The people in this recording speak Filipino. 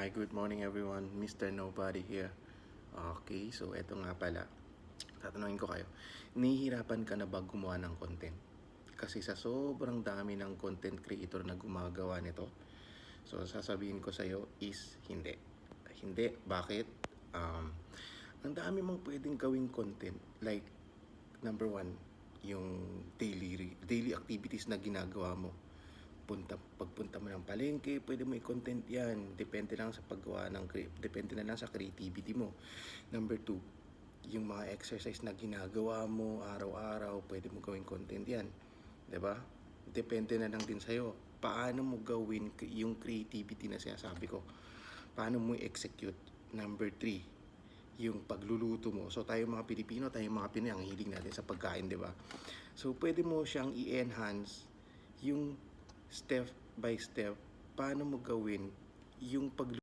Hi, good morning everyone. Mr. Nobody here. Okay, so eto nga pala. Tatanungin ko kayo. Nahihirapan ka na ba gumawa ng content? Kasi sa sobrang dami ng content creator na gumagawa nito, so sasabihin ko sa'yo is hindi. Hindi. Bakit? Um, ang dami mong pwedeng gawing content. Like, number one, yung daily activities na ginagawa mo. Pagpunta mo ng palengke, pwede mo i-content yan. Depende lang sa paggawa depende na lang sa creativity mo. Number two, yung mga exercise na ginagawa mo araw-araw, pwede mo gawing content yan. 'Di ba? Depende na lang din sa'yo. Paano mo gawin yung creativity na sinasabi ko? Paano mo i-execute? Number three, yung pagluluto mo. So tayo mga Pilipino, tayo mga Pinoy, ang hilig natin sa pagkain, 'di ba? So pwede mo siyang i-enhance yung step by step paano mo gawin yung